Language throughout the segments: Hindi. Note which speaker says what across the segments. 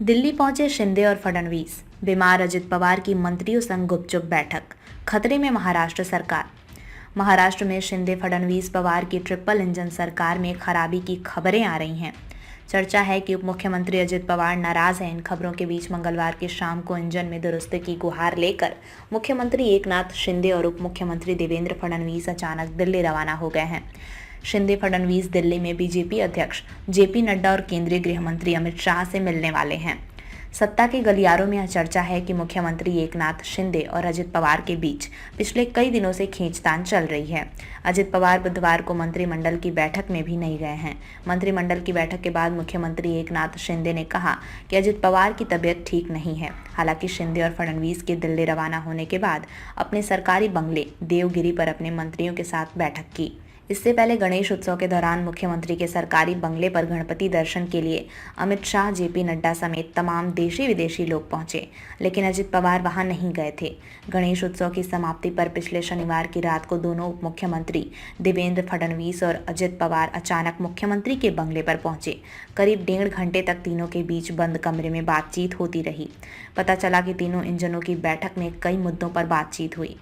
Speaker 1: दिल्ली पहुंचे शिंदे और फडणवीस। बीमार अजित पवार की मंत्रियों संग गुपचुप बैठक। खतरे में महाराष्ट्र सरकार। महाराष्ट्र में शिंदे फडणवीस पवार की ट्रिपल इंजन सरकार में खराबी की खबरें आ रही हैं। चर्चा है कि उप मुख्यमंत्री अजित पवार नाराज हैं। इन खबरों के बीच मंगलवार की शाम को इंजन में दुरुस्ती की गुहार लेकर मुख्यमंत्री एकनाथ शिंदे और उप मुख्यमंत्री देवेंद्र फडणवीस अचानक दिल्ली रवाना हो गए हैं। शिंदे फडणवीस दिल्ली में बीजेपी अध्यक्ष जेपी नड्डा और केंद्रीय गृह मंत्री अमित शाह से मिलने वाले हैं। सत्ता के गलियारों में यह चर्चा है कि मुख्यमंत्री एकनाथ शिंदे और अजित पवार के बीच पिछले कई दिनों से खींचतान चल रही है। अजित पवार बुधवार को मंत्रिमंडल की बैठक में भी नहीं गए हैं। मंत्रिमंडल की बैठक के बाद मुख्यमंत्री एकनाथ शिंदे ने कहा कि अजित पवार की तबीयत ठीक नहीं है। हालांकि शिंदे और फडणवीस के दिल्ली रवाना होने के बाद अपने सरकारी बंगले देवगिरी पर अपने मंत्रियों के साथ बैठक की। इससे पहले गणेश उत्सव के दौरान मुख्यमंत्री के सरकारी बंगले पर गणपति दर्शन के लिए अमित शाह, जेपी नड्डा समेत तमाम देशी विदेशी लोग पहुंचे, लेकिन अजित पवार वहां नहीं गए थे। गणेश उत्सव की समाप्ति पर पिछले शनिवार की रात को दोनों उप मुख्यमंत्री देवेंद्र फडणवीस और अजित पवार अचानक मुख्यमंत्री के बंगले पर पहुंचे। करीब 1.5 घंटे तक तीनों के बीच बंद कमरे में बातचीत होती रही। पता चला कि तीनों इंजनों की बैठक में कई मुद्दों पर बातचीत हुई।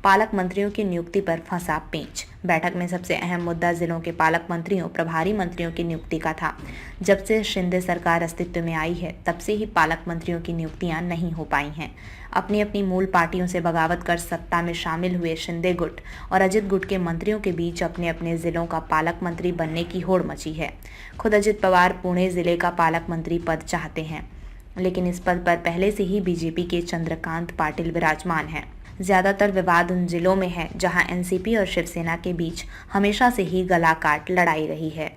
Speaker 1: पालक मंत्रियों की नियुक्ति पर फंसा पेंच। बैठक में सबसे अहम मुद्दा जिलों के पालक मंत्रियों, प्रभारी मंत्रियों की नियुक्ति का था। जब से शिंदे सरकार अस्तित्व में आई है, तब से ही पालक मंत्रियों की नियुक्तियां नहीं हो पाई हैं। अपनी अपनी मूल पार्टियों से बगावत कर सत्ता में शामिल हुए शिंदे गुट और अजित गुट के मंत्रियों के बीच अपने अपने जिलों का पालक मंत्री बनने की होड़ मची है। खुद अजित पवार पुणे जिले का पालक मंत्री पद चाहते हैं, लेकिन इस पद पर पहले से ही बीजेपी के चंद्रकांत पाटिल विराजमान हैं। ज्यादातर विवाद उन जिलों में है जहां एनसीपी और शिवसेना के बीच हमेशा से ही गलाकाट लड़ाई रही है।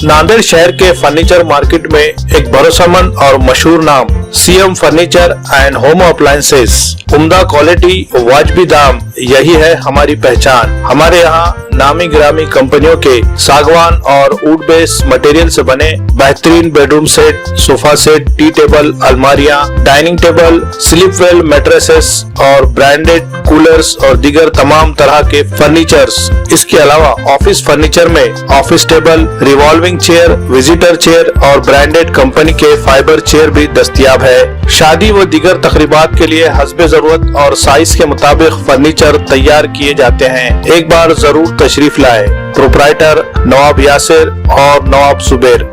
Speaker 2: नांदेड़ शहर के फर्नीचर मार्केट में एक भरोसेमंद और मशहूर नाम CM furniture and home appliances. उम्दा क्वालिटी, वाजबी दाम, यही है हमारी पहचान। हमारे यहाँ नामी गिरामी कंपनियों के सागवान और वुड बेस मटेरियल से बने बेहतरीन bedroom set, sofa set, tea table, अलमारियां, dining table, sleep well mattresses और ब्रांडेड कूलर्स और दीगर तमाम तरह के फर्नीचर्स। इसके अलावा ऑफिस फर्नीचर में office table, revolving chair, visitor chair और ब्रांडेड कंपनी के फाइबर चेयर भी दस्तयाब है। शादी व दीगर तकरीबात के लिए हस्बे जरूरत और साइज के मुताबिक फर्नीचर तैयार किए जाते हैं। एक बार जरूर तशरीफ लाए। प्रोप्राइटर नवाब यासिर और नवाब सुबेर।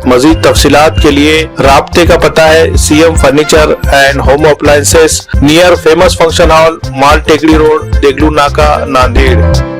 Speaker 2: मजीद तफसीलात के लिए राब्ते का पता है CM furniture and home appliances, near famous function hall, Mal Tekdi road, Deglur नाका, नांदेड़।